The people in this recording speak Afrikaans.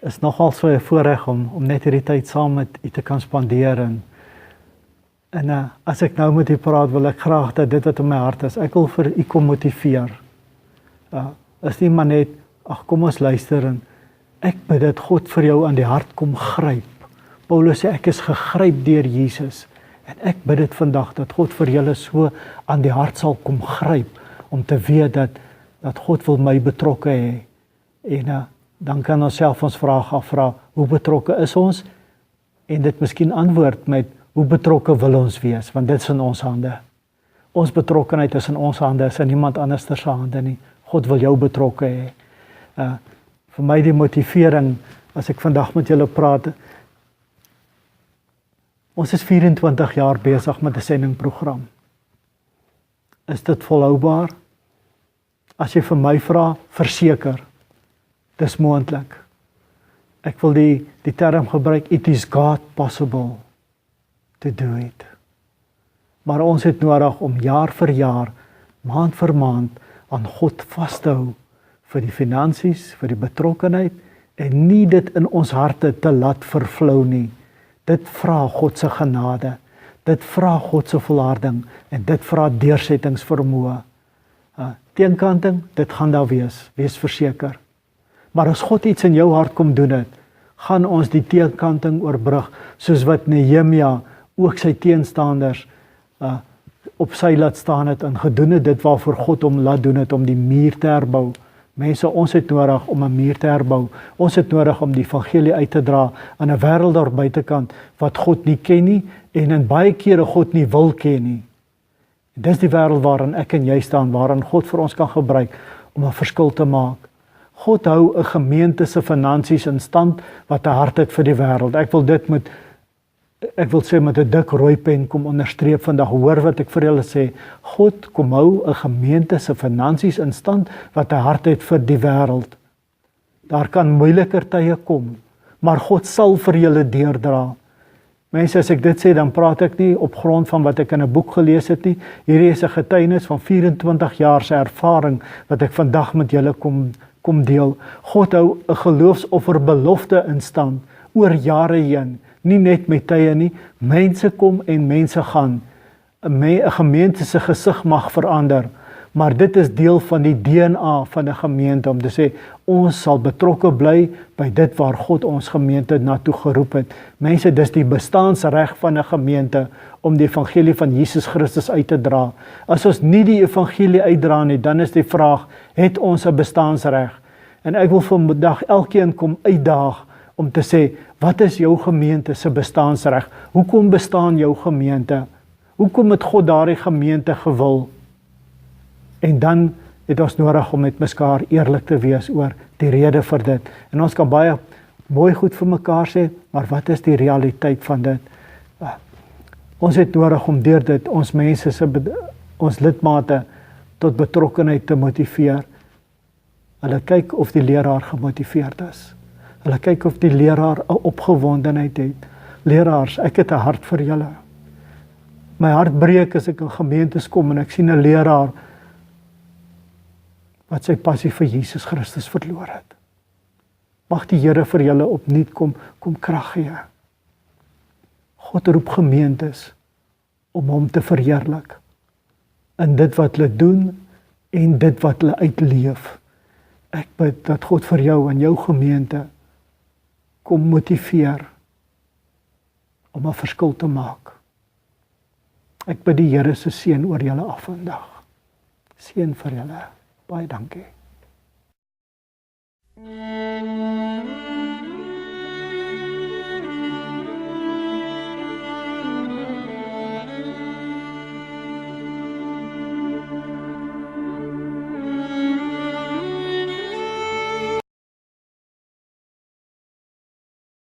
is nogal so 'n voorreg om net hierdie tyd saam met u te kan spandeer en as ek nou met u praat, wil ek graag dat dit wat in my hart is, ek wil vir u kom motiveer. Is nie maar net, ag kom ons luister en ek bid dat God vir jou aan die hart kom gryp. Paulus sê ek is gegryp deur Jesus en ek bid dit vandag dat God vir julle so aan die hart sal kom gryp om te weet dat God wil my betrokke hê. En dan kan ons self ons vraag afvra, hoe betrokke is ons? En dit miskien antwoord met, hoe betrokke wil ons wees? Want dit is in ons hande. Ons betrokkenheid is in ons hande, is in niemand anders se hande nie. God wil jou betrokke hê. Vir my die motivering, as ek vandag met julle praat, ons is 24 jaar besig met 'n sendingprogram. Is dit volhoubaar? As jy vir my vra, verseker, dis moontlik. Ek wil die term gebruik, it is God possible to do it. Maar ons het nodig om jaar vir jaar, maand vir maand, aan God vas te hou vir die finansies, vir die betrokkenheid en nie dit in ons harte te laat vervlou nie. Dit vra God se genade, dit vra God se volharding en dit vra deursettingsvermoë. Teenkanting, dit gaan daar wees verseker. Maar as God iets in jou hart kom doen het, gaan ons die teenkanting oorbrug, soos wat Nehemia ook sy teenstanders op sy laat staan het en gedoen het dit waarvoor God hom laat doen het om die muur te herbou. Mense, ons het nodig om 'n muur te herbou. Ons het nodig om die evangelie uit te dra aan 'n wêreld daar buitekant wat God nie ken nie en in baie kere God nie wil ken nie. Dis die wêreld waarin ek en jy staan, waarin God vir ons kan gebruik om 'n verskil te maak. God hou 'n gemeente se finansies in stand wat 'n hart het vir die wêreld. Ek wil sê met 'n dik rooi pen kom onderstreep vandag, hoor wat ek vir julle sê. God kom hou 'n gemeente se finansies in stand wat 'n hart het vir die wêreld. Daar kan moeiliker tye kom, maar God sal vir julle deurdra. Mense, as ek dit sê, dan praat ek nie op grond van wat ek in 'n boek gelees het nie. Hierdie is 'n getuienis van 24 jaar se ervaring wat ek vandag met julle kom deel. God hou 'n geloofsofferbelofte in stand oor jare heen. Nie net met tye nie, mense kom en mense gaan. 'n Gemeente se gesig mag verander, maar dit is deel van die DNA van 'n gemeente om te sê, ons sal betrokke bly by dit waar God ons gemeente na toe geroep het. Mense, dis die bestaansreg van 'n gemeente om die evangelie van Jesus Christus uit te dra. As ons nie die evangelie uitdra nie, dan is die vraag, het ons 'n bestaansreg? En ek wil vandag elkeen kom uitdaag om te sê, wat is jou gemeente se bestaansreg? Hoekom bestaan jou gemeente? Hoekom het God daardie gemeente gewil? En dan het ons nodig om met mekaar eerlik te wees oor die rede vir dit. En ons kan baie mooi goed vir mekaar sê, maar wat is die realiteit van dit? Ons het nodig om deur dit ons lidmate tot betrokkenheid te motiveer. Hulle kyk of die leraar gemotiveerd is. Hulle kyk of die leraar 'n opgewondenheid het. Leraars, ek het 'n hart vir julle. My hart breek as ek in gemeentes kom en ek sien 'n leraar wat sy passie vir Jesus Christus verloor het. Mag die Here vir julle opnuut kom krag gee. God roep gemeentes om hom te verheerlik in dit wat hulle doen en dit wat hulle uitleef. Ek bid dat God vir jou en jou gemeente kom motiveer om 'n verskil te maak. Ek bid die Here se seën oor julle af vandag. Seën vir julle. Baie dankie.